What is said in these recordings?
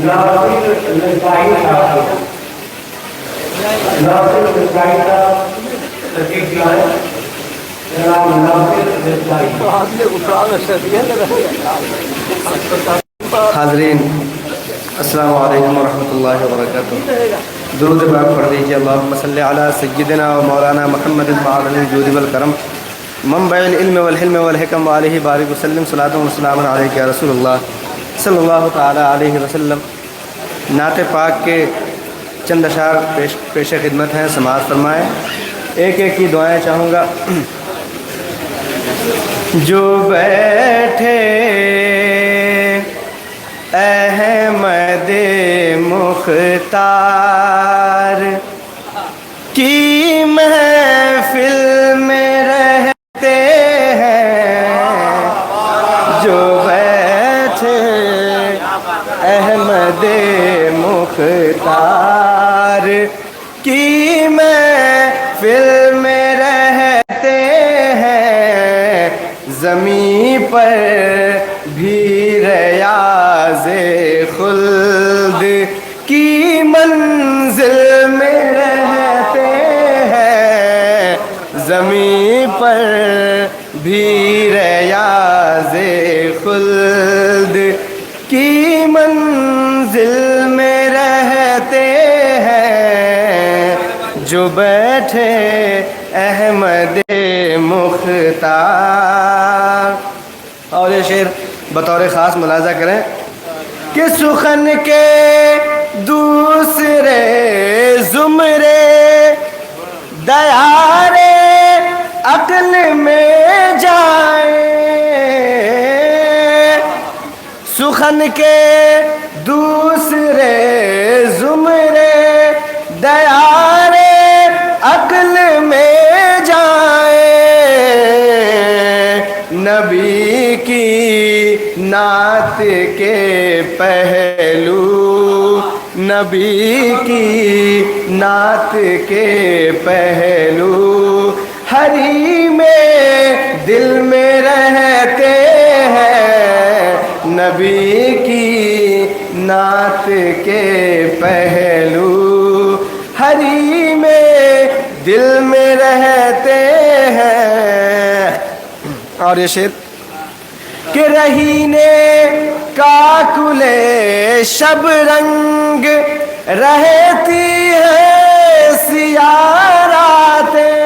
ناصر نسائی صاحب ناصر نسائی صاحب تشریف لائیں. جناب ناصر نسائی. حاضرین السلام علیکم ورحمۃ اللہ وبرکاتہ. درود پاک پڑھ دیجیے. اللہم صلی علی سیدنا و مولانا محمد معدن الجود والکرم منبع العلم والحلم والحکم وعلیہ بارک وسلم. صلاۃ و سلام علیک یا رسول اللہ صلی اللہ تعالی علیہ وسلم. نعت پاک کے چند اشعار پیش خدمت ہیں، سماعت فرمائیں. ایک ایک کی دعائیں چاہوں گا. جو بیٹھے احمد مختار کی محفل میں رہتے ہیں، جو بیٹھے احمد مختار کی محفل میں رہتے ہیں، زمین پر بھی ریاض خلد کی منزل میں رہتے ہیں، زمین پر بھی ریاض خلد کی منزل میں رہتے ہیں، جو بیٹھے احمد مختار. اور یہ شعر بطور خاص ملاحظہ کریں کہ سخن کے دوسرے زمرے دیار عقل میں جائیں، سخن کے دوسرے زمرے دیار عقل میں جائیں، نبی کی نعت کے پہلو، نبی کی نعت کے پہلو ہری میں دل میں رہتے ہیں، نبی کی نعت کے پہلو ہری میں دل میں رہتے ہیں. اور یہ شعر کہ رہینے کاکلے شب رنگ رہتی ہے سیاہ راتیں،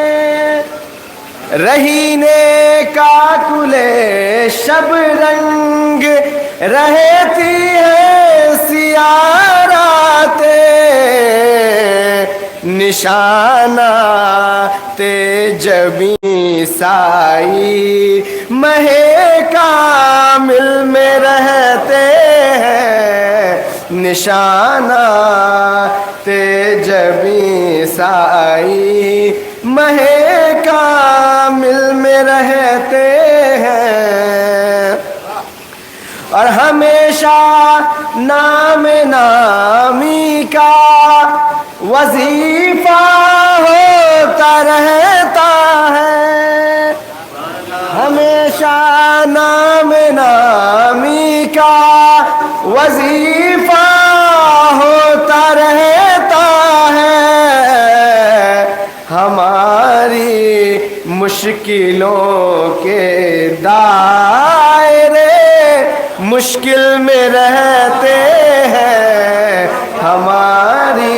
رہینے کاکلے شب رنگ رہتی ہے سیاہ راتیں، نشانہ تیجبی سائی مہے کامل میں رہتے ہیں، نشانہ تیجبی سائی مہے کامل میں رہتے ہیں، اور ہمیشہ نام نامی کا وظیفہ ہوتا رہتا ہے، ہمیشہ نام نامی کا وظیفہ ہوتا رہتا ہے، ہماری مشکلوں کے دائرے مشکل میں رہتے ہیں، ہماری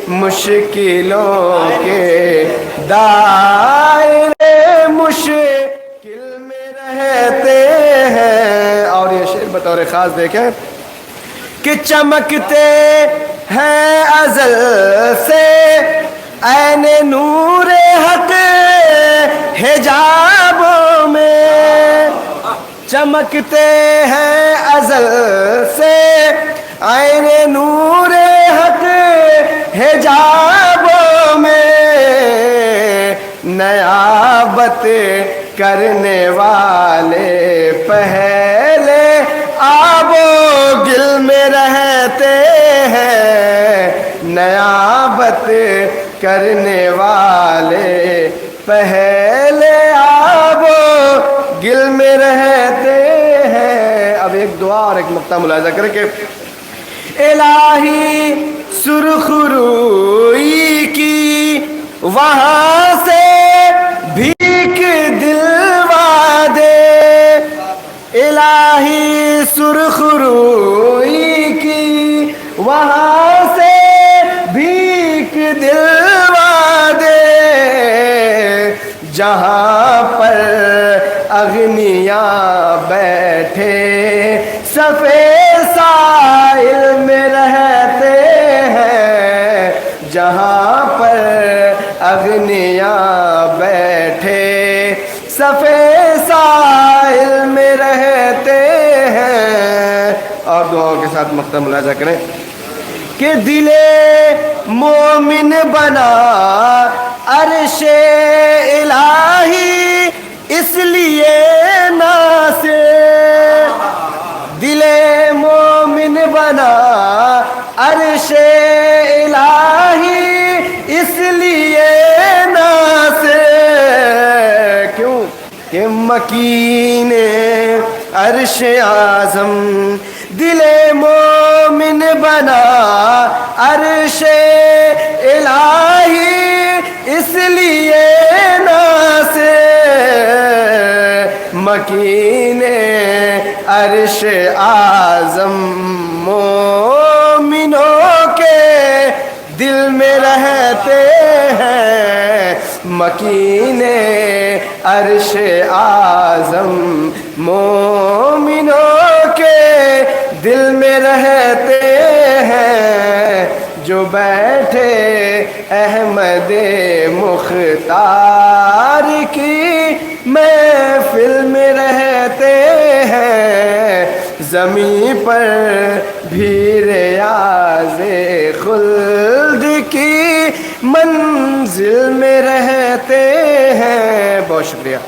مشکلوں کے دائرے مشکل میں رہتے ہیں. اور یہ شعر بطور خاص دیکھیں کہ چمکتے ہیں ازل سے عین نور حق حجابوں میں، چمکتے ہیں ازل سے عین نور حق حجابوں میں، نیابت کرنے والے پہلے آب و گل میں رہتے ہیں، نیابت کرنے والے پہلے آب و گل میں رہتے ہیں. اب ایک دعا اور ایک نقطہ ملاحظہ کریں کہ الہی سرخ روئی کی وہاں سے بھیک دلوا دے، الہی سرخ روئی کی وہاں سے بھیک دلوا دے، جہاں پر اغنیاء بیٹھے صفے سائل میں رہتے ہیں، جہاں پر اغنیاء بیٹھے صفے سائل میں رہتے ہیں۔ اور دعاؤں کے ساتھ مقطع ملاحظہ کریں کہ دل مومن بنا عرش الہی اس لیے ناسے، دل مومن بنا عرش الہی اس لیے ناسے، کیوں کہ مکین عرش اعظم دل مومن بنا عرش الہی اس لیے ناسے، مکین عرش اعظم مومنوں کے دل میں رہتے ہیں، مکین عرش اعظم مومنوں کے دل میں رہتے ہیں، جو بیٹھے احمد مختار کی محفل میں رہتے ہیں، زمین پر بھی ریاض خلد کی منزل میں رہتے ہیں۔ بہت شکریہ۔